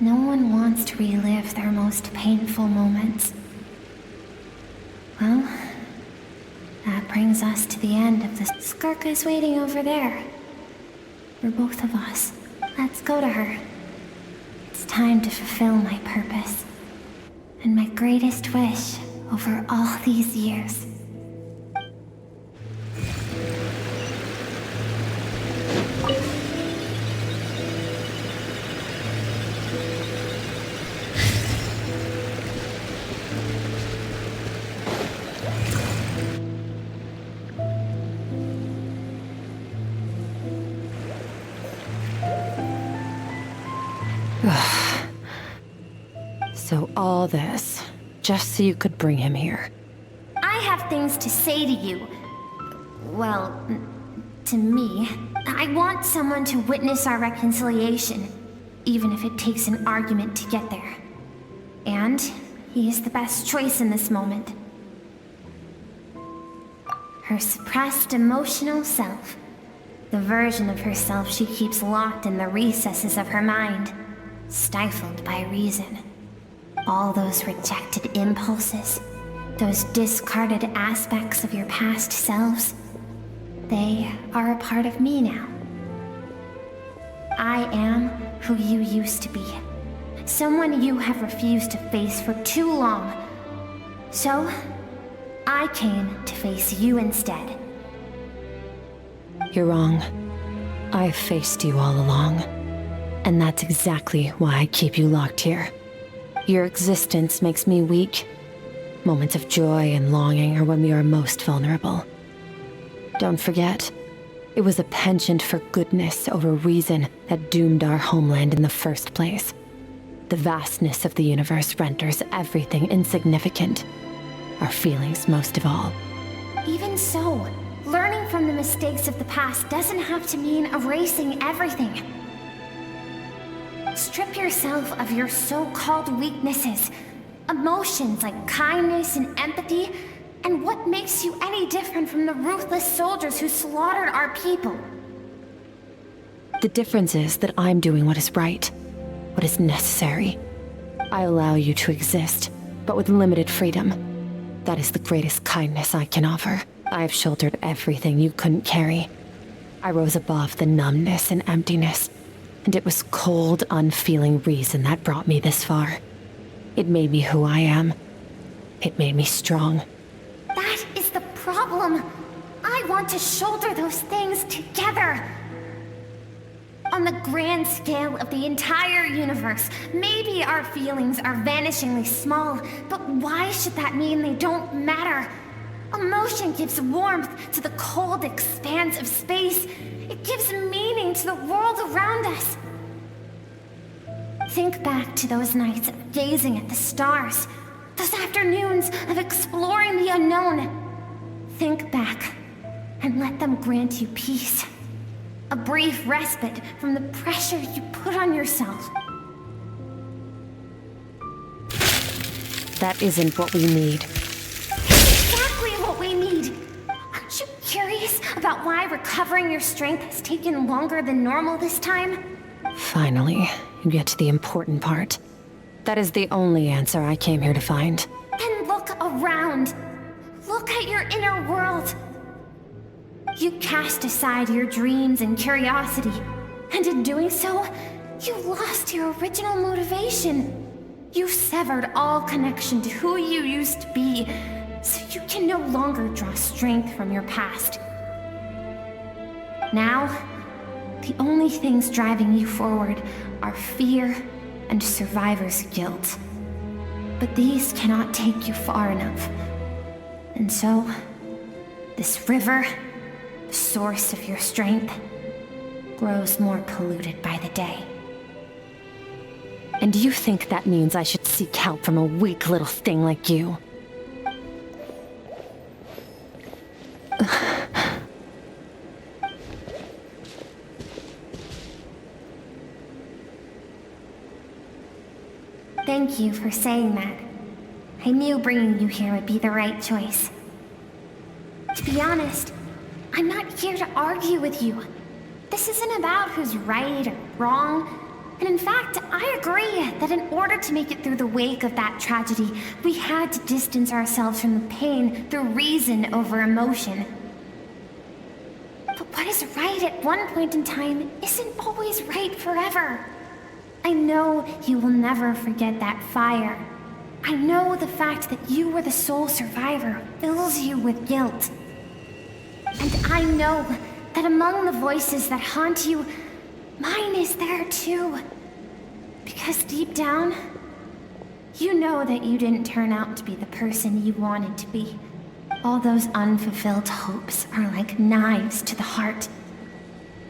No one wants to relive their most painful moments. Well, that brings us to the end of this. Skirk is waiting over there. For both of us. Let's go to her. It's time to fulfill my purpose. And my greatest wish over all these years. So all this, just so you could bring him here. I have things to say to you. Well, to me. I want someone to witness our reconciliation, even if it takes an argument to get there. And he is the best choice in this moment. Her suppressed emotional self. The version of herself she keeps locked in the recesses of her mind, stifled by reason. All those rejected impulses, those discarded aspects of your past selves, they are a part of me now. I am who you used to be. Someone you have refused to face for too long. So, I came to face you instead. You're wrong. I've faced you all along. And that's exactly why I keep you locked here. Your existence makes me weak. Moments of joy and longing are when we are most vulnerable. Don't forget, it was a penchant for goodness over reason that doomed our homeland in the first place. The vastness of the universe renders everything insignificant. Our feelings most of all. Even so, learning from the mistakes of the past doesn't have to mean erasing everything. Strip yourself of your so-called weaknesses, emotions like kindness and empathy, and what makes you any different from the ruthless soldiers who slaughtered our people? The difference is that I'm doing what is right, what is necessary. I allow you to exist, but with limited freedom. That is the greatest kindness I can offer. I have shouldered everything you couldn't carry. I rose above the numbness and emptiness. And it was cold, unfeeling reason that brought me this far. It made me who I am. It made me strong. That is the problem. I want to shoulder those things together. On the grand scale of the entire universe, maybe our feelings are vanishingly small, but why should that mean they don't matter? Emotion gives warmth to the cold expanse of space. It gives meaning to the world around us. Think back to those nights of gazing at the stars, those afternoons of exploring the unknown. Think back, and let them grant you peace. A brief respite from the pressure you put on yourself. That isn't what we need. Exactly what we need! Aren't you curious about why recovering your strength has taken longer than normal this time? Finally, you get to the important part. That is the only answer I came here to find. Then look around. Look at your inner world. You cast aside your dreams and curiosity, and in doing so, you lost your original motivation. You severed all connection to who you used to be, so you can no longer draw strength from your past. Now, the only things driving you forward are fear and survivor's guilt. But these cannot take you far enough. And so, this river, the source of your strength, grows more polluted by the day. And you think that means I should seek help from a weak little thing like you? Thank you for saying that. I knew bringing you here would be the right choice. To be honest, I'm not here to argue with you. This isn't about who's right or wrong. And in fact, I agree that in order to make it through the wake of that tragedy, we had to distance ourselves from the pain through reason over emotion. But what is right at one point in time isn't always right forever. I know you will never forget that fire. I know the fact that you were the sole survivor fills you with guilt. And I know that among the voices that haunt you, mine is there too. Because deep down, you know that you didn't turn out to be the person you wanted to be. All those unfulfilled hopes are like knives to the heart.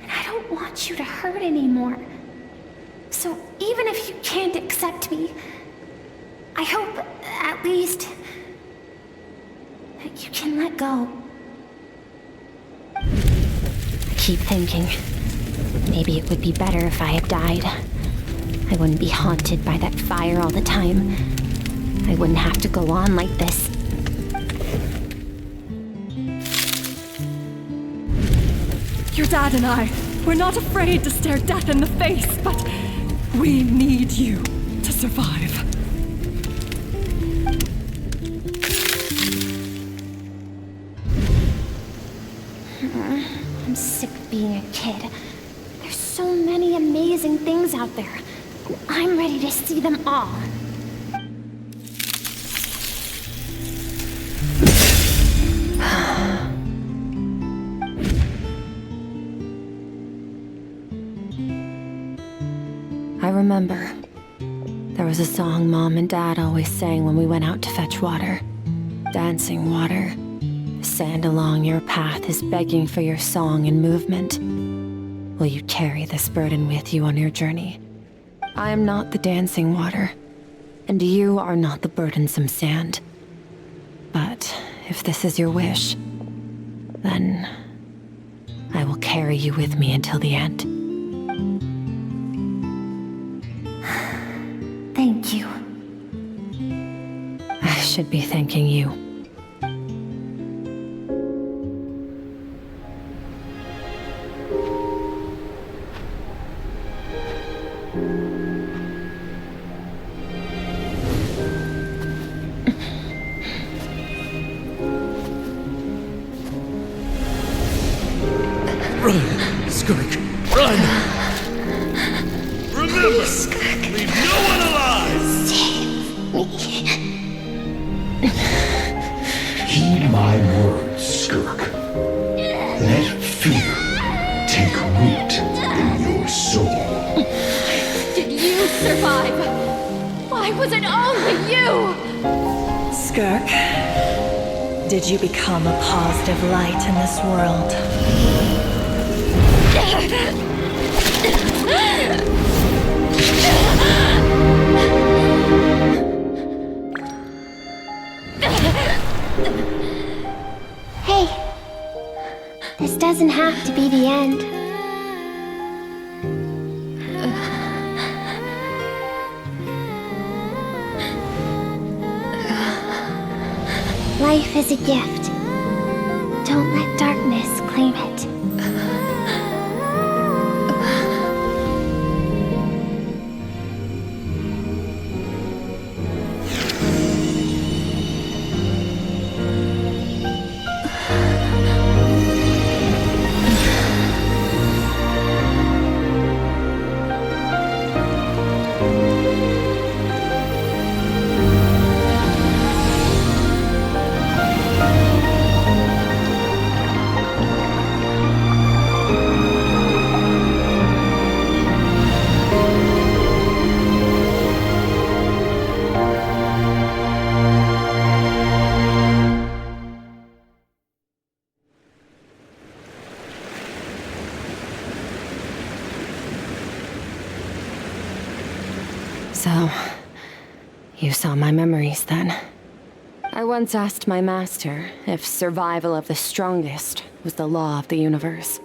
And I don't want you to hurt anymore. So even if you can't accept me, I hope, at least, that you can let go. I keep thinking, maybe it would be better if I had died. I wouldn't be haunted by that fire all the time. I wouldn't have to go on like this. Your dad and I, we're not afraid to stare death in the face, but we need you to survive. I'm sick of being a kid. There's so many amazing things out there, and I'm ready to see them all. I remember. There was a song Mom and Dad always sang when we went out to fetch water. Dancing water. The sand along your path is begging for your song and movement. Will you carry this burden with you on your journey? I am not the dancing water, and you are not the burdensome sand. But if this is your wish, then I will carry you with me until the end. Thank you. I should be thanking you. Run, Skirk, run! Remember, leave no one alive! Heed my words, Skirk. Let fear take root in your soul. Did you survive? Why was it only you? Skirk, did you become a positive light in this world? Hey, this doesn't have to be the end. Life is a gift. Don't let darkness claim it. So, you saw my memories then. I once asked my master if survival of the strongest was the law of the universe.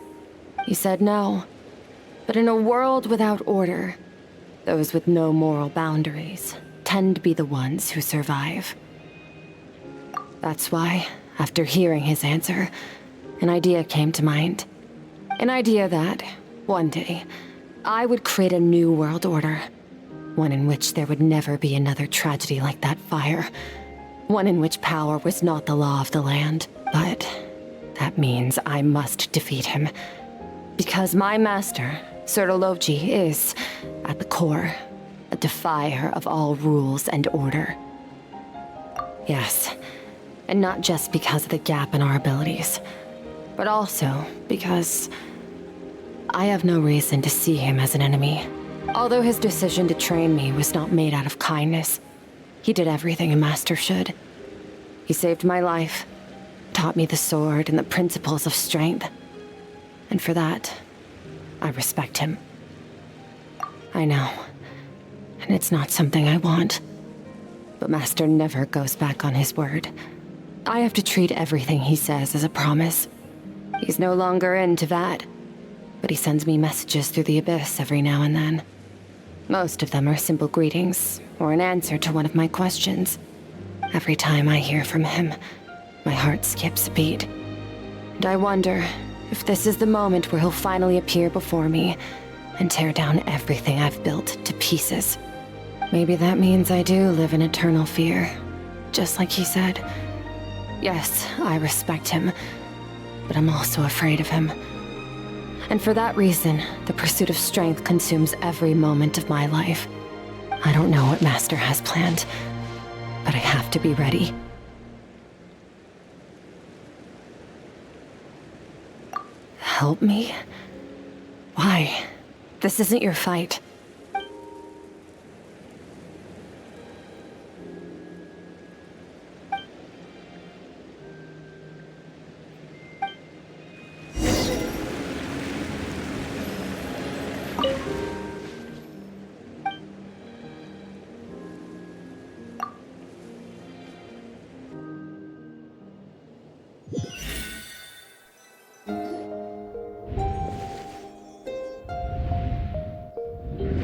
He said no, but in a world without order, those with no moral boundaries tend to be the ones who survive. That's why, after hearing his answer, an idea came to mind. An idea that, one day, I would create a new world order. One in which there would never be another tragedy like that fire. One in which power was not the law of the land. But that means I must defeat him. Because my master, Sir Logi, is, at the core, a defier of all rules and order. Yes, and not just because of the gap in our abilities, but also because I have no reason to see him as an enemy. Although his decision to train me was not made out of kindness, he did everything a master should. He saved my life, taught me the sword and the principles of strength. And for that, I respect him. I know, and it's not something I want. But Master never goes back on his word. I have to treat everything he says as a promise. He's no longer into that, but he sends me messages through the abyss every now and then. Most of them are simple greetings, or an answer to one of my questions. Every time I hear from him, my heart skips a beat. And I wonder if this is the moment where he'll finally appear before me and tear down everything I've built to pieces. Maybe that means I do live in eternal fear, just like he said. Yes, I respect him, but I'm also afraid of him. And for that reason, the pursuit of strength consumes every moment of my life. I don't know what Master has planned, but I have to be ready. Help me? Why? This isn't your fight.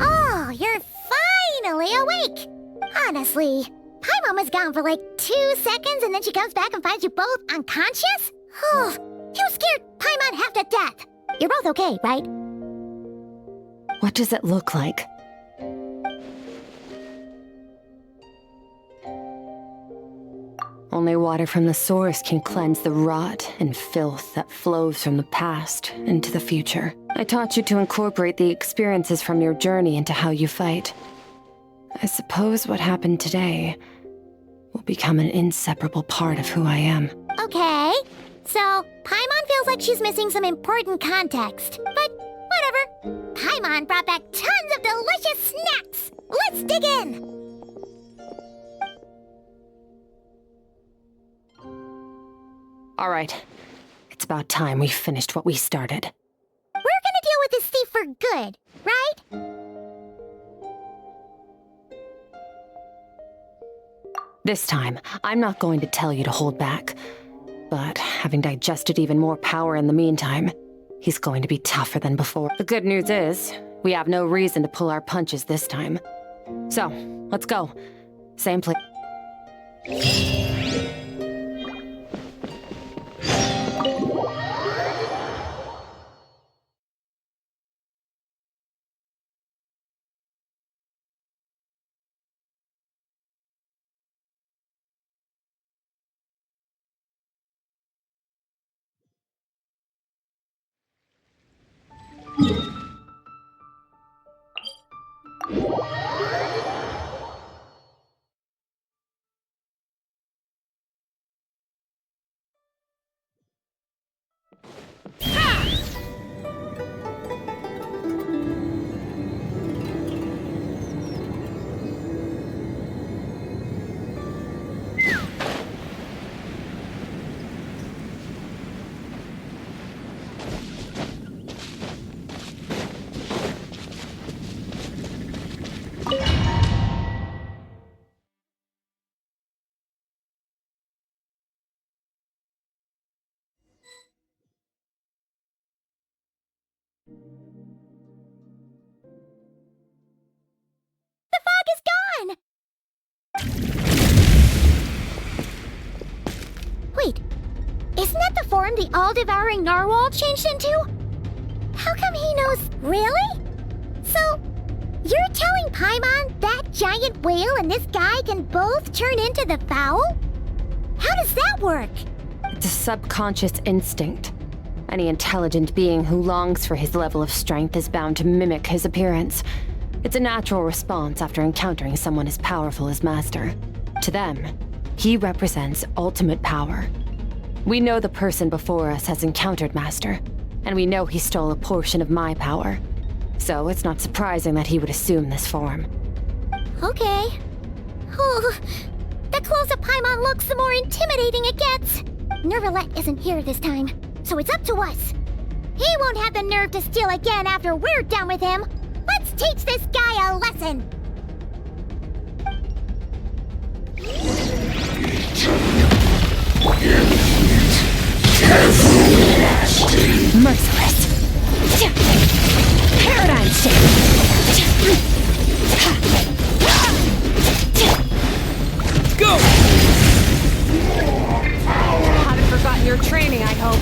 Oh, you're finally awake! Honestly, Paimon was gone for like 2 seconds and then she comes back and finds you both unconscious? Oh, you scared Paimon half to death! You're both okay, right? What does it look like? Only water from the source can cleanse the rot and filth that flows from the past into the future. I taught you to incorporate the experiences from your journey into how you fight. I suppose what happened today will become an inseparable part of who I am. Okay, so Paimon feels like she's missing some important context, but whatever. Paimon brought back tons of delicious snacks! Let's dig in! All right, it's about time we finished what we started. We're gonna deal with this thief for good, right? This time, I'm not going to tell you to hold back. But having digested even more power in the meantime, he's going to be tougher than before. The good news is, we have no reason to pull our punches this time. So, let's go. Same place. The fog is gone! Wait, isn't that the form the all-devouring narwhal changed into? How come he knows? Really? So, you're telling Paimon that giant whale and this guy can both turn into the fowl? How does that work? It's a subconscious instinct. Any intelligent being who longs for his level of strength is bound to mimic his appearance. It's a natural response after encountering someone as powerful as Master. To them, he represents ultimate power. We know the person before us has encountered Master, and we know he stole a portion of my power. So it's not surprising that he would assume this form. Okay. Oh, the closer Paimon looks, the more intimidating it gets. Nervalette isn't here this time, so it's up to us. He won't have the nerve to steal again after we're done with him. Let's teach this guy a lesson. Merciless. Paradigm shift. Go! Haven't forgotten your training, I hope.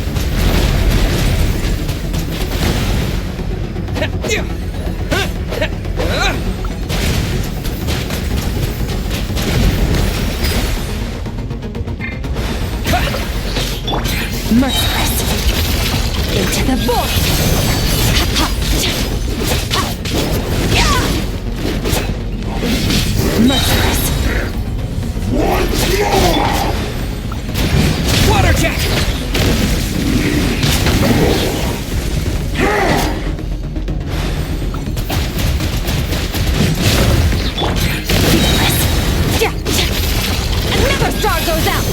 Merciless. Into the void. Merciless. Water jet! Another star goes out.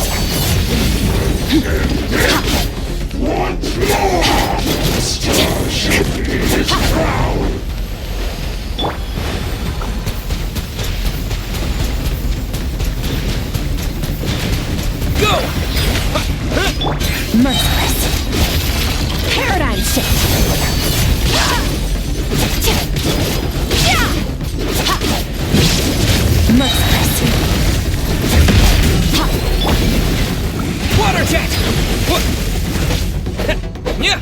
Go! Merciless. Paradigm shift. Merciless. Water jet! Yeah!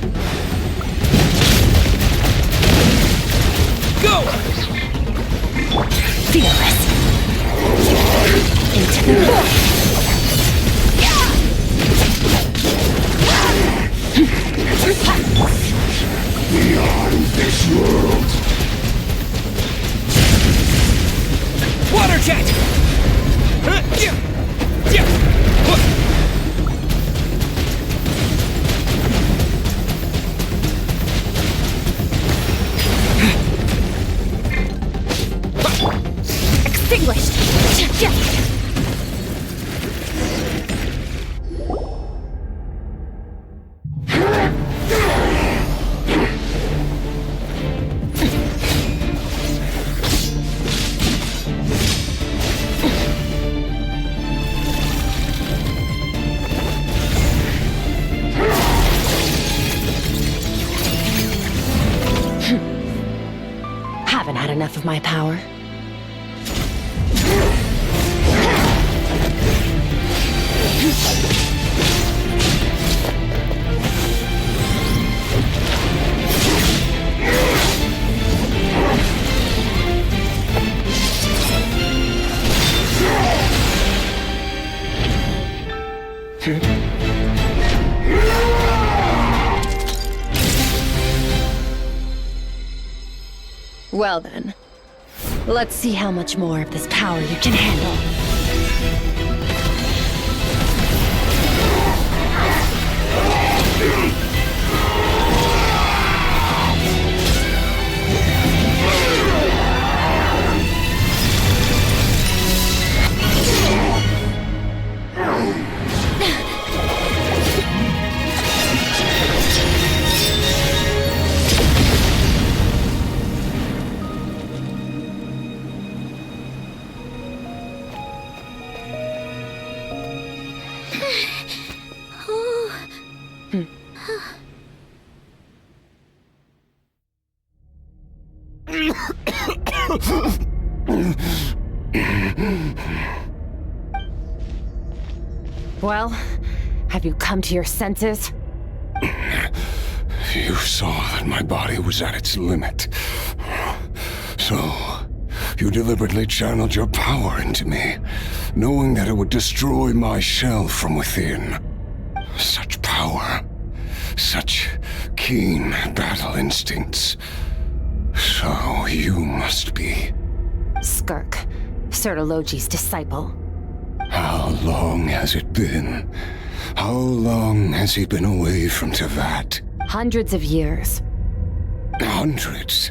Go! Fearless. Into the void. Beyond this world. Water jet! Extinguished. Haven't had enough of my power. Well then, let's see how much more of this power you can handle. Well, have you come to your senses? You saw that my body was at its limit. So, you deliberately channeled your power into me, knowing that it would destroy my shell from within. Such power. Such keen battle instincts. So you must be... Skirk, Sertologi's disciple. How long has it been? How long has he been away from Tevat? Hundreds of years. Hundreds?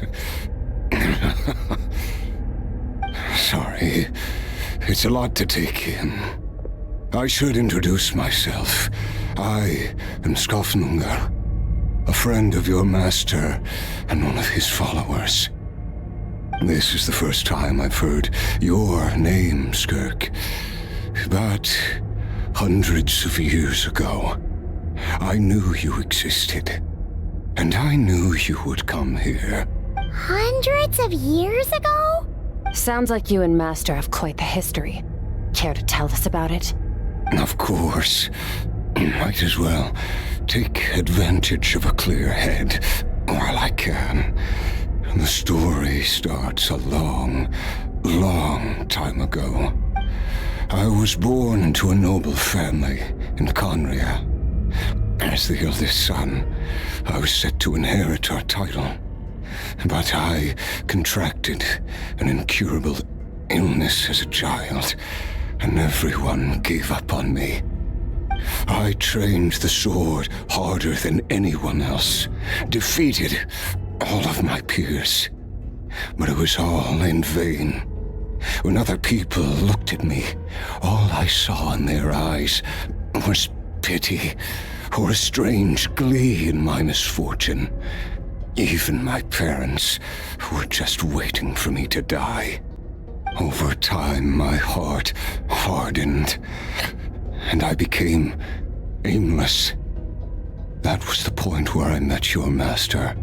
Sorry, it's a lot to take in. I should introduce myself. I am Skofnungar, a friend of your master and one of his followers. This is the first time I've heard your name, Skirk. But hundreds of years ago, I knew you existed. And I knew you would come here. Hundreds of years ago? Sounds like you and Master have quite the history. Care to tell us about it? Of course. Might as well take advantage of a clear head while I can. The story starts a long, long time ago. I was born into a noble family in Conria. As the eldest son, I was set to inherit our title. But I contracted an incurable illness as a child, and everyone gave up on me. I trained the sword harder than anyone else, defeated all of my peers. But it was all in vain. When other people looked at me, all I saw in their eyes was pity or a strange glee in my misfortune. Even my parents were just waiting for me to die. Over time, my heart hardened, and I became aimless. That was the point where I met your master,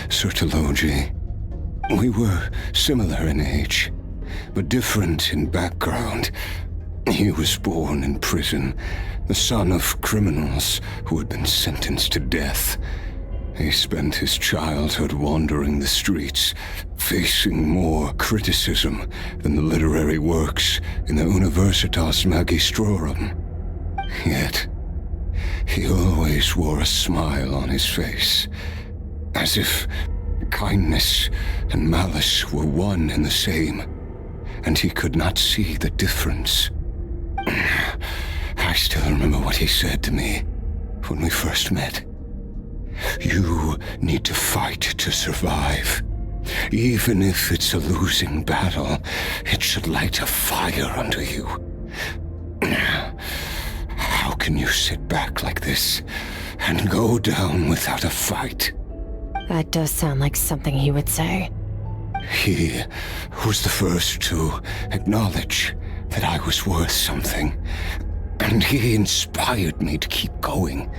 Sertologi. We were similar in age, but different in background. He was born in prison, the son of criminals who had been sentenced to death. He spent his childhood wandering the streets, facing more criticism than the literary works in the Universitas Magistrorum. Yet, he always wore a smile on his face, as if kindness and malice were one and the same, and he could not see the difference. I still remember what he said to me when we first met. You need to fight to survive. Even if it's a losing battle, it should light a fire under you. How can you sit back like this and go down without a fight? That does sound like something he would say. He was the first to acknowledge that I was worth something, and he inspired me to keep going.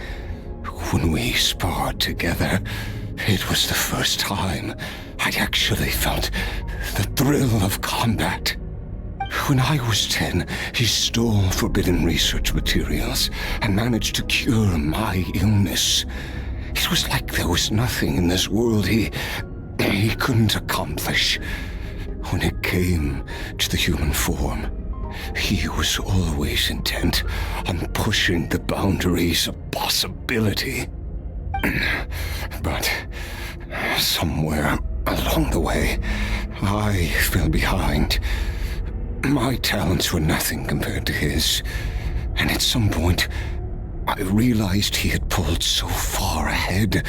When we sparred together, it was the first time I'd actually felt the thrill of combat. When I was 10, he stole forbidden research materials and managed to cure my illness. It was like there was nothing in this world he couldn't accomplish. When it came to the human form, he was always intent on pushing the boundaries of possibility. But somewhere along the way, I fell behind. My talents were nothing compared to his, and at some point, I realized he had pulled so far ahead,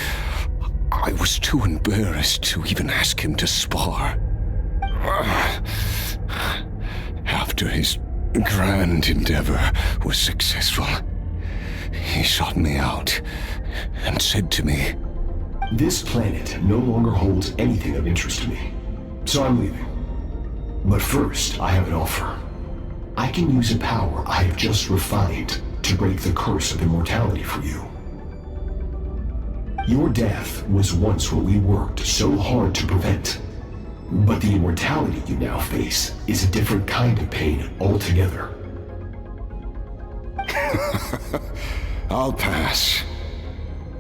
I was too embarrassed to even ask him to spar. After his grand endeavor was successful, he sought me out and said to me, "This planet no longer holds anything of interest to me, so I'm leaving. But first, I have an offer. I can use a power I have just refined to break the curse of immortality for you. Your death was once what we worked so hard to prevent. But the immortality you now face is a different kind of pain altogether." I'll pass.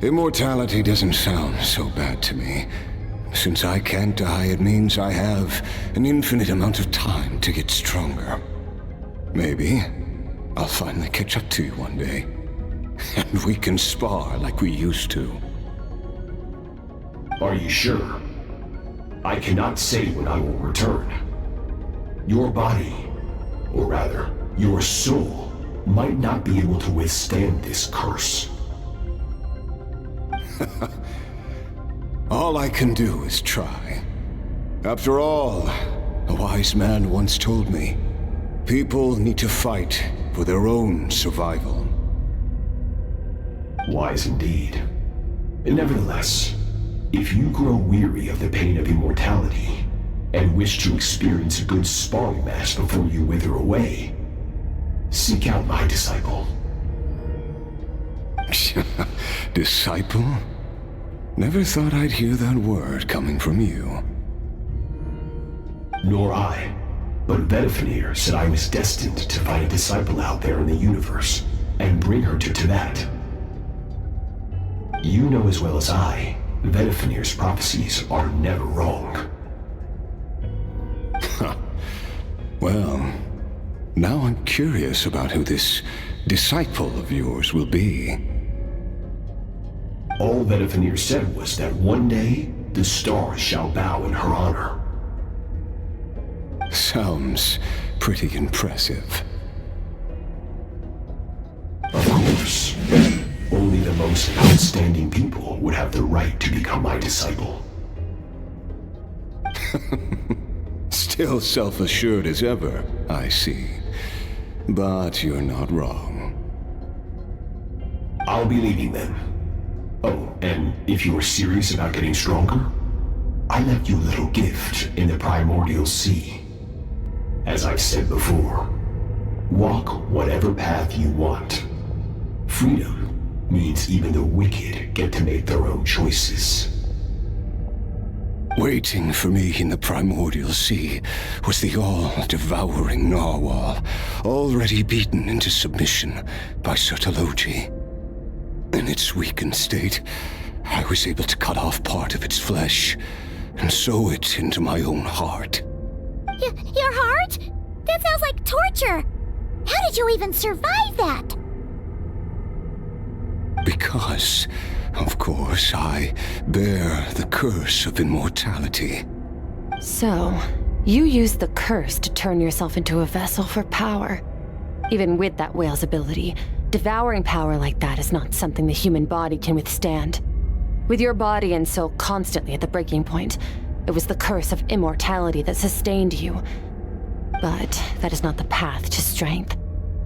Immortality doesn't sound so bad to me. Since I can't die, it means I have an infinite amount of time to get stronger. Maybe I'll finally catch up to you one day, and we can spar like we used to. Are you sure? I cannot say when I will return. Your body, or rather, your soul, might not be able to withstand this curse. All I can do is try. After all, a wise man once told me, people need to fight for their own survival. Wise indeed. Nevertheless, if you grow weary of the pain of immortality, and wish to experience a good sparring match before you wither away, seek out my disciple. Disciple? Never thought I'd hear that word coming from you. Nor I. But Betwixt said I was destined to find a disciple out there in the universe, and bring her to that. You know as well as I, Betwixt's prophecies are never wrong. Well, now I'm curious about who this disciple of yours will be. All Betwixt said was that one day, the stars shall bow in her honor. Sounds pretty impressive. Of course. Only the most outstanding people would have the right to become my disciple. Still self-assured as ever, I see. But you're not wrong. I'll be leaving then. Oh, and if you are serious about getting stronger, I left you a little gift in the primordial sea. As I've said before, walk whatever path you want. Freedom means even the wicked get to make their own choices. Waiting for me in the primordial sea was the all-devouring narwhal, already beaten into submission by Sertologi. In its weakened state, I was able to cut off part of its flesh and sew it into my own heart. Your heart? That sounds like torture! How did you even survive that? Because, of course, I bear the curse of immortality. So, you used the curse to turn yourself into a vessel for power. Even with that whale's ability, devouring power like that is not something the human body can withstand. With your body and soul constantly at the breaking point, it was the curse of immortality that sustained you. But that is not the path to strength.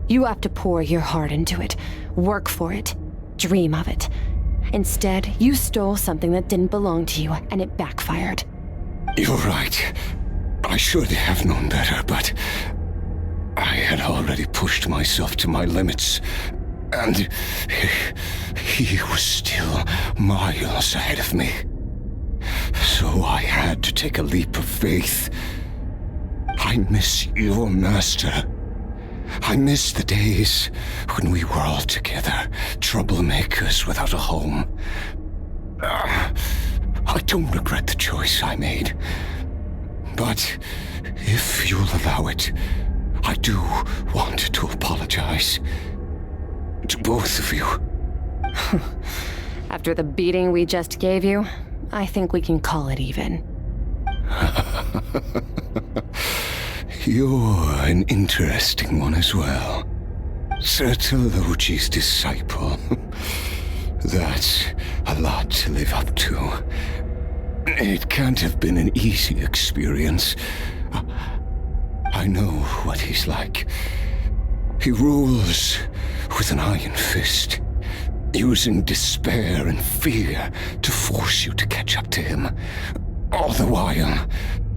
You have to pour your heart into it, work for it, dream of it. Instead, you stole something that didn't belong to you, and it backfired. You're right. I should have known better, but I had already pushed myself to my limits, and he was still miles ahead of me. So I had to take a leap of faith. I miss your master. I miss the days when we were all together, troublemakers without a home. I don't regret the choice I made. But if you'll allow it, I do want to apologize. To both of you. After the beating we just gave you, I think we can call it even. You're an interesting one as well. Sertologi's disciple. That's a lot to live up to. It can't have been an easy experience. I know what he's like. He rules with an iron fist, using despair and fear to force you to catch up to him, all the while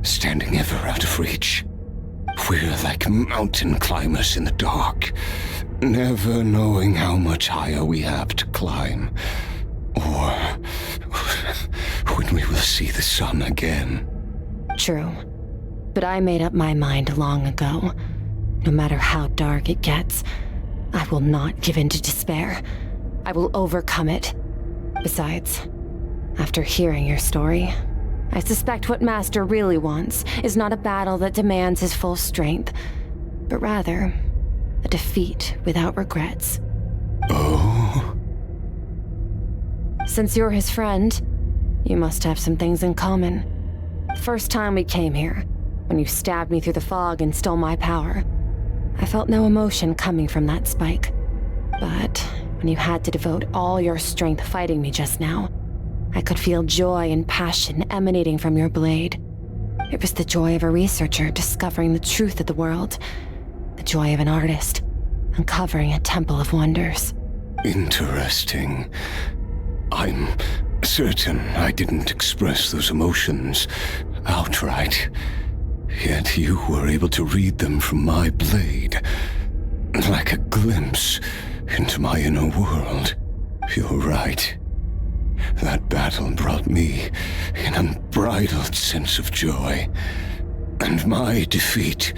standing ever out of reach. We're like mountain climbers in the dark, never knowing how much higher we have to climb, or when we will see the sun again. True. But I made up my mind long ago. No matter how dark it gets, I will not give in to despair. I will overcome it. Besides, after hearing your story, I suspect what Master really wants is not a battle that demands his full strength, but rather a defeat without regrets. Oh? Since you're his friend, you must have some things in common. The first time we came here, when you stabbed me through the fog and stole my power, I felt no emotion coming from that spike. But when you had to devote all your strength fighting me just now, I could feel joy and passion emanating from your blade. It was the joy of a researcher discovering the truth of the world, the joy of an artist uncovering a temple of wonders. Interesting. I'm certain I didn't express those emotions outright. Yet you were able to read them from my blade, like a glimpse into my inner world. You're right. That battle brought me an unbridled sense of joy, and my defeat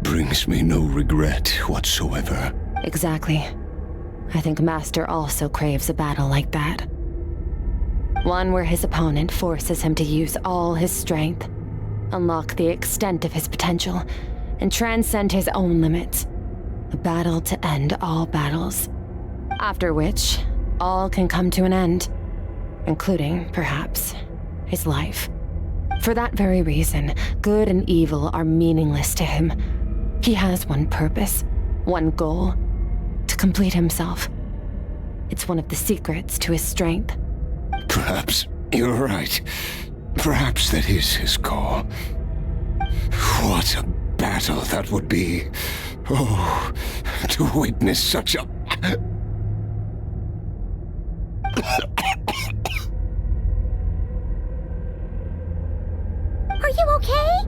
brings me no regret whatsoever. Exactly. I think Master also craves a battle like that. One where his opponent forces him to use all his strength, unlock the extent of his potential, and transcend his own limits. A battle to end all battles. After which, all can come to an end, including, perhaps, his life. For that very reason, good and evil are meaningless to him. He has one purpose, one goal: to complete himself. It's one of the secrets to his strength. Perhaps you're right. Perhaps that is his call. What a battle that would be. Oh, to witness such a... Are you okay?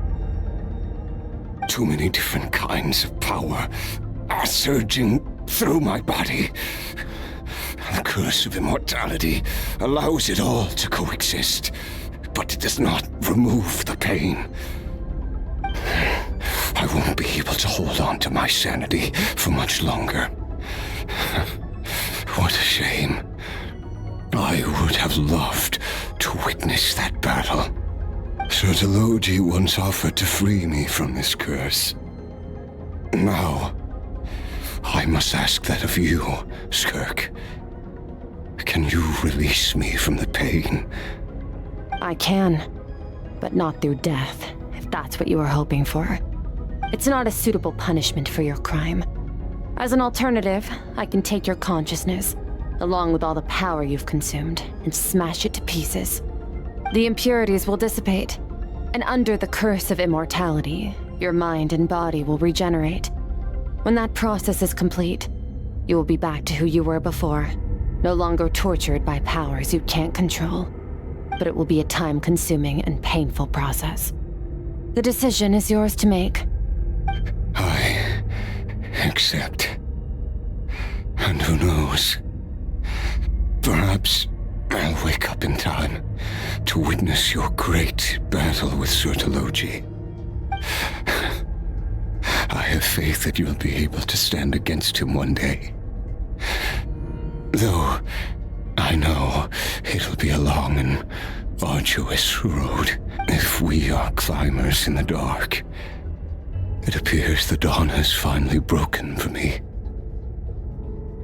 Too many different kinds of power are surging through my body. The curse of immortality allows it all to coexist, but it does not remove the pain. I won't be able to hold on to my sanity for much longer. What a shame. I would have loved to witness that battle. Sertologi once offered to free me from this curse. Now, I must ask that of you, Skirk. Can you release me from the pain? I can, but not through death, if that's what you were hoping for. It's not a suitable punishment for your crime. As an alternative, I can take your consciousness, along with all the power you've consumed, and smash it to pieces. The impurities will dissipate, and under the curse of immortality, your mind and body will regenerate. When that process is complete, you will be back to who you were before, no longer tortured by powers you can't control. But it will be a time-consuming and painful process. The decision is yours to make. I accept. And who knows? Perhaps I'll wake up in time to witness your great battle with Sertologi. I have faith that you'll be able to stand against him one day. Though I know it'll be a long and arduous road. If we are climbers in the dark, it appears the dawn has finally broken for me.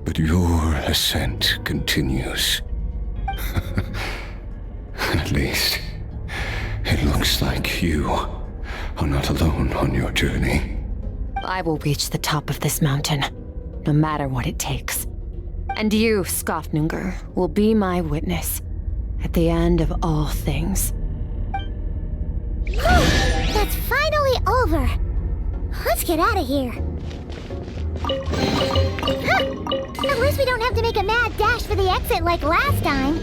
But your ascent continues. At least, it looks like you are not alone on your journey. I will reach the top of this mountain, no matter what it takes. And you, Skofnunger, will be my witness at the end of all things. That's finally over. Let's get out of here. Huh. At least we don't have to make a mad dash for the exit like last time.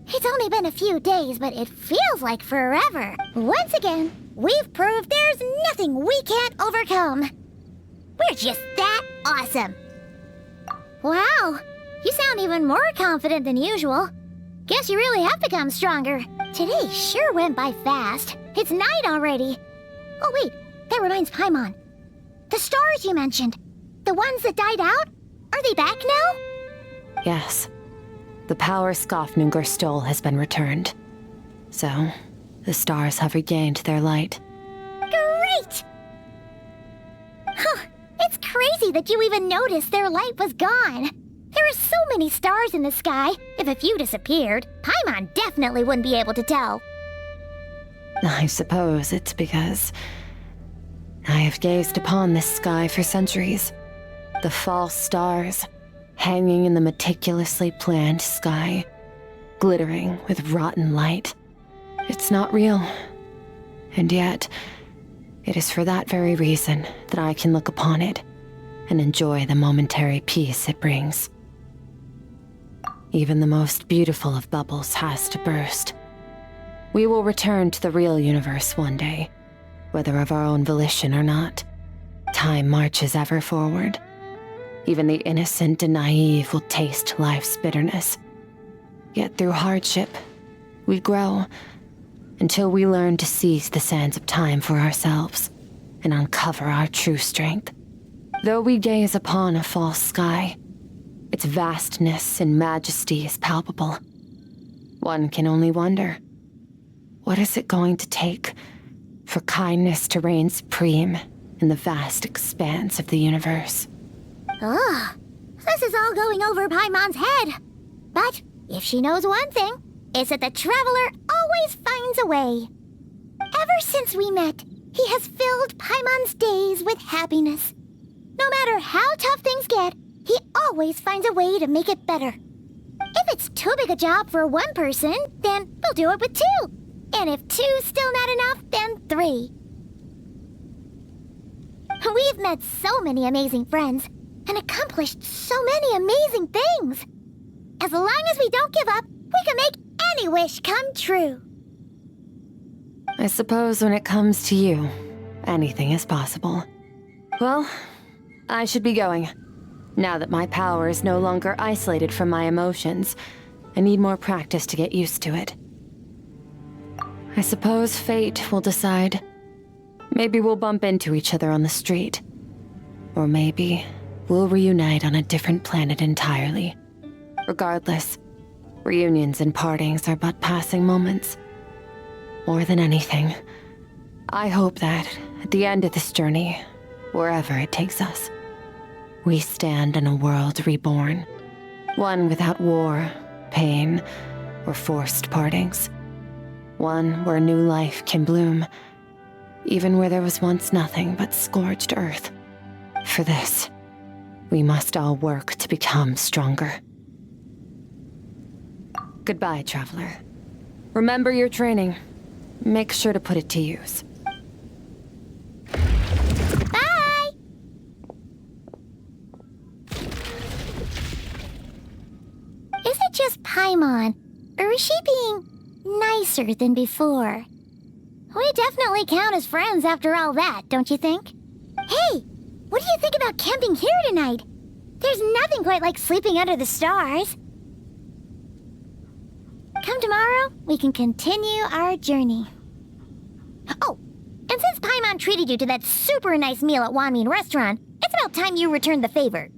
It's only been a few days, but it feels like forever. Once again, we've proved there's nothing we can't overcome. We're just that awesome. Wow, you sound even more confident than usual. Guess you really have become stronger. Today sure went by fast. It's night already. Oh wait, that reminds Paimon. The stars you mentioned, the ones that died out, are they back now? Yes. The power Skafnungur stole has been returned. So, the stars have regained their light. Great! Huh, it's crazy that you even noticed their light was gone. There are so many stars in the sky. If a few disappeared, Paimon definitely wouldn't be able to tell. I suppose it's because I have gazed upon this sky for centuries. The false stars, hanging in the meticulously planned sky, glittering with rotten light. It's not real. And yet, it is for that very reason that I can look upon it and enjoy the momentary peace it brings. Even the most beautiful of bubbles has to burst. We will return to the real universe one day, whether of our own volition or not. Time marches ever forward. Even the innocent and naive will taste life's bitterness. Yet through hardship, we grow until we learn to seize the sands of time for ourselves and uncover our true strength. Though we gaze upon a false sky, its vastness and majesty is palpable. One can only wonder, what is it going to take for kindness to reign supreme in the vast expanse of the universe? Ugh, this is all going over Paimon's head. But if she knows one thing, it's that the Traveler always finds a way. Ever since we met, he has filled Paimon's days with happiness. No matter how tough things get, he always finds a way to make it better. If it's too big a job for one person, then we'll do it with two. And if two's still not enough, then three. We've met so many amazing friends and accomplished so many amazing things. As long as we don't give up, we can make any wish come true. I suppose when it comes to you, anything is possible. Well, I should be going. Now that my power is no longer isolated from my emotions, I need more practice to get used to it. I suppose fate will decide. Maybe we'll bump into each other on the street. Or maybe we'll reunite on a different planet entirely. Regardless, reunions and partings are but passing moments. More than anything, I hope that at the end of this journey, wherever it takes us, we stand in a world reborn. One without war, pain, or forced partings. One where new life can bloom, even where there was once nothing but scorched earth. For this, we must all work to become stronger. Goodbye, Traveler. Remember your training. Make sure to put it to use. Bye! Is it just Paimon, or is she being nicer than before? We definitely count as friends after all that, don't you think? Hey, what do you think about camping here tonight? There's nothing quite like sleeping under the stars. Come tomorrow, we can continue our journey. Oh, and since Paimon treated you to that super nice meal at Wanmin Restaurant, it's about time you returned the favor.